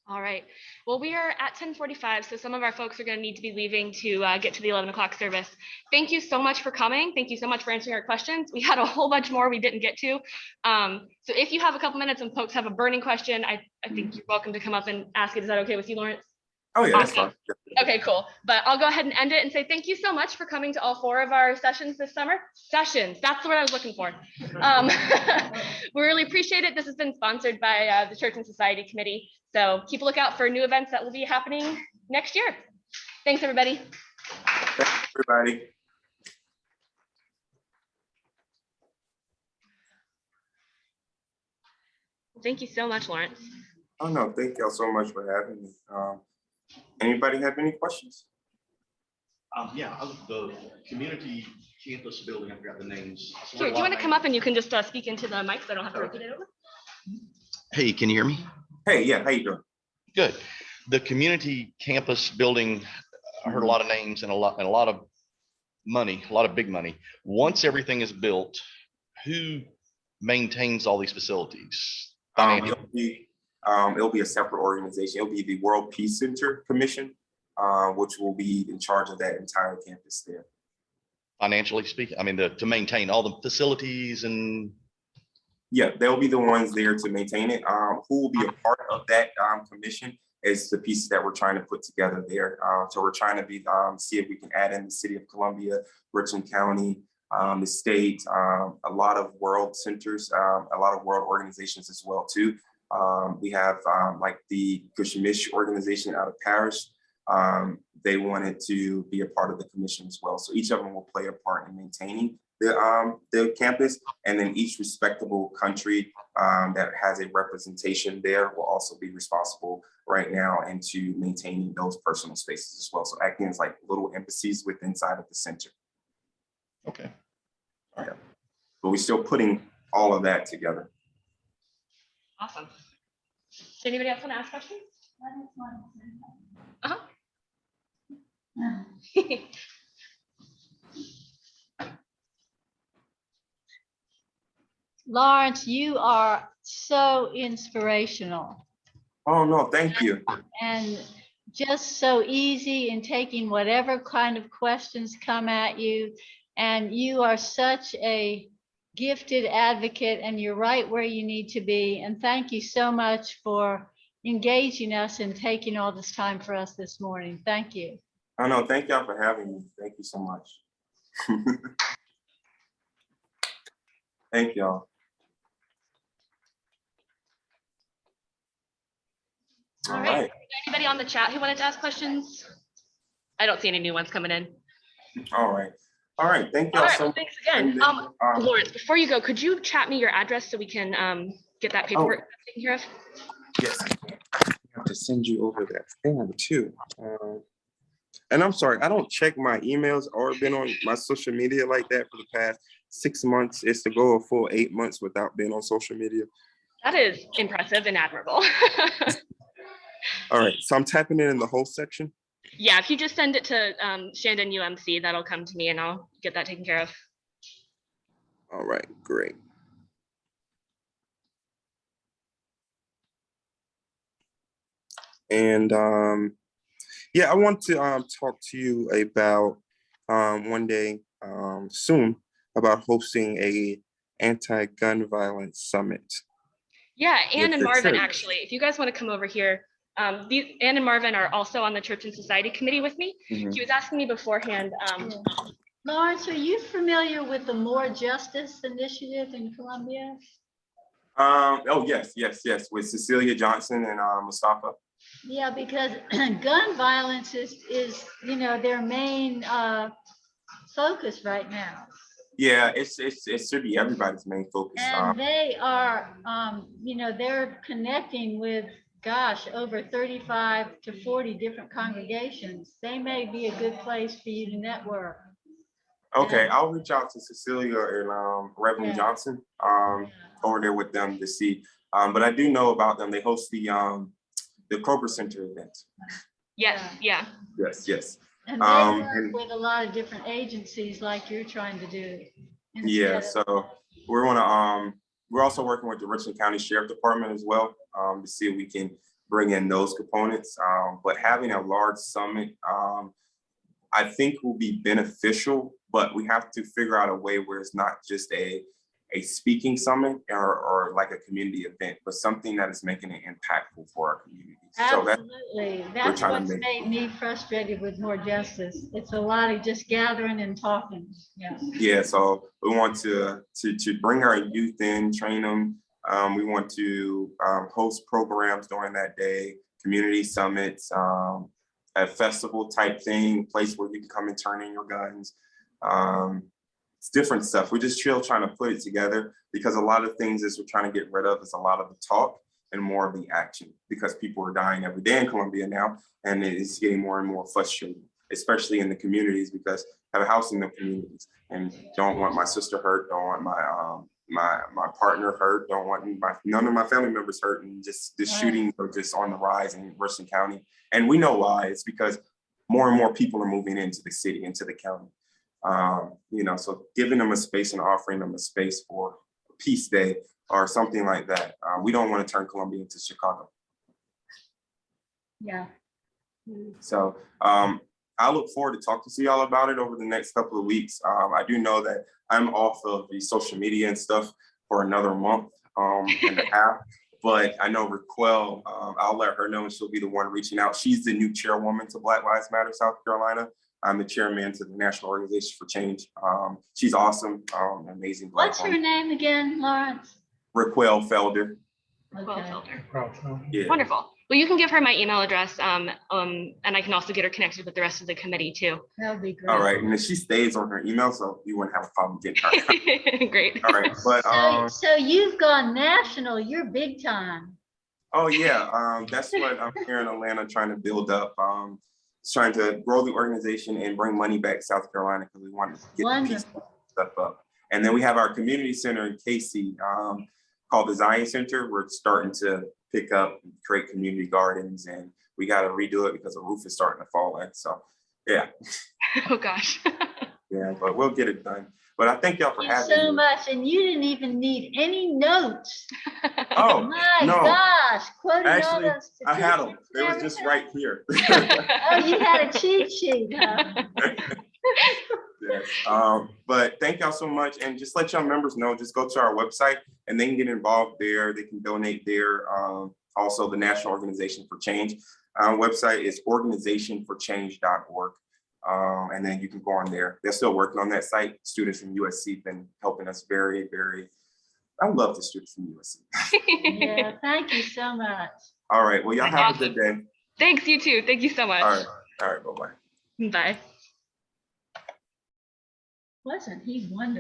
All right. Well, we are at 10:45, so some of our folks are going to need to be leaving to get to the 11 o'clock service. Thank you so much for coming. Thank you so much for answering our questions. We had a whole bunch more we didn't get to. So if you have a couple minutes and folks have a burning question, I think you're welcome to come up and ask it. Is that okay with you, Lawrence? Oh, yeah, that's fine. Okay, cool. But I'll go ahead and end it and say thank you so much for coming to all 4 of our sessions this summer. Sessions, that's the word I was looking for. We really appreciate it. This has been sponsored by the Church and Society Committee. So keep a lookout for new events that will be happening next year. Thanks, everybody. Thanks, everybody. Thank you so much, Lawrence. Oh, no, thank y'all so much for having me. Anybody have any questions? Yeah, the community campus building, I forgot the names. Sure. Do you want to come up and you can just speak into the mic so I don't have to repeat it over? Hey, can you hear me? Hey, yeah, how you doing? Good. The community campus building, I heard a lot of names and a lot of money, a lot of big money. Once everything is built, who maintains all these facilities? It'll be a separate organization. It'll be the World Peace Center Commission, which will be in charge of that entire campus there. Financially speaking, I mean, to maintain all the facilities and. Yeah, they'll be the ones there to maintain it. Who will be a part of that commission is the pieces that we're trying to put together there. So we're trying to see if we can add in the city of Columbia, Richland County, the state, a lot of world centers, a lot of world organizations as well too. We have like the Kushmish organization out of Paris. They wanted to be a part of the commission as well. So each of them will play a part in maintaining the campus, and then each respectable country that has a representation there will also be responsible right now into maintaining those personal spaces as well. So acting as like little embassies within inside of the center. Okay. All right. But we're still putting all of that together. Awesome. Does anybody else want to ask questions? Lawrence, you are so inspirational Oh, no, thank you. and just so easy in taking whatever kind of questions come at you. And you are such a gifted advocate, and you're right where you need to be. And thank you so much for engaging us and taking all this time for us this morning. Thank you. Oh, no, thank y'all for having me. Thank you so much. Thank y'all. All right. Anybody on the chat who wanted to ask questions? I don't see any new ones coming in. All right. All right. Thank y'all All right, so well, much. thanks again. Lawrence, before you go, could you chat me your address so we can get that paperwork taken care of? Yes, I can. I have to send you over that form too. And I'm sorry, I don't check my emails or been on my social media like that for the past 6 months. It's to go a full 8 months without being on social media. That is impressive and admirable. All right, so I'm tapping it in the whole section. Yeah, if you just send it to Shandon UMC, that'll come to me and I'll get that taken care of. All right, great. And yeah, I want to talk to you about one day soon about hosting a anti-gun violence summit. Yeah, Ann With and the Marvin, church. actually, if you guys want to come over here, Ann and Marvin are also on the Church and Society Committee with me. Mhm. He was asking me beforehand. Lawrence, are you familiar with the More Justice Initiative in Columbia? Oh, yes, with Cecilia Johnson and Mustafa. Yeah, because gun violence is their main focus right now. Yeah, it should be everybody's main focus. And they are, they're connecting with, gosh, over 35 to 40 different congregations. They may be a good place for you to network. Okay, I'll reach out to Cecilia and Reverend Yeah. Johnson over there with them to see. But I do know about them. They host the Kroger Center event. Yes, yeah. Yes. And they work with a lot of different agencies like you're trying to do. Yeah, so we're also working with the Richland County Sheriff Department as well to see if we can bring in those components. But having a large summit, I think will be beneficial, but we have to figure out a way where it's not just a speaking summit or like a community event, but something that is making it impactful for our communities. Absolutely. That's what's made me frustrated with More Justice. It's a lot of just gathering and talking. Yeah, so we want to bring our youth in, train them. We want to host programs during that day, community summits, a festival type thing, place where you can come and turn in your guns. It's different stuff. We're just still trying to put it together because a lot of things is we're trying to get rid of is a lot of the talk and more of the action, because people are dying every day in Columbia now, and it's getting more and more frustrating, especially in the communities, because I have a house in the communities and don't want my sister hurt, don't want my partner hurt, don't want none of my family members hurt, and just the shootings are just on the rise in Richland County. And we know why. It's because more and more people are moving into the city, into the county. So giving them a space and offering them a space for Peace Day or something like that. We don't want to turn Columbia into Chicago. Yeah. So I look forward to talking to y'all about it over the next couple of weeks. I do know that I'm off of the social media and stuff for another month and a half. But I know Raquel, I'll let her know, and she'll be the one reaching out. She's the new chairwoman to Black Lives Matter South Carolina. I'm the chairman to the National Organization for Change. She's awesome, amazing. What's your name again, Lawrence? Raquel Felder. Okay. Yeah. Wonderful. Well, you can give her my email address, and I can also get her connected with the rest of the committee too. That would be great. All right, and then she stays on her email, so you wouldn't have a problem getting her. Great. All right, but so you've gone national. You're big time. Oh yeah, that's what I'm here in Atlanta trying to build up. Trying to grow the organization and bring money back to South Carolina because we want to get the peace stuff up. And then we have our community center in KC called the Zion Center. We're starting to pick up and create community gardens, and we got to redo it because the roof is starting to fall in. So yeah. Oh gosh. Yeah, but we'll get it done. But I thank y'all for Thank you having so me. much, and you didn't even need any notes. Oh, My no. gosh, quoting all Actually, those I had them. statistics They and was just everything. right here. Oh, you had a cheat sheet, huh? Yes. But thank y'all so much. And just let y'all members know, just go to our website and they can get involved there. They can donate there. Also, the National Organization for Change website is organizationforchange.org. And then you can go on there. They're still working on that site. Students from USC have been helping us very, very. I love the students from USC. Yeah, thank you so much. All right. Well, y'all have a good day. Thanks, you too. Thank you so much. All right. All right. Bye-bye. Bye. Wasn't he wonderful?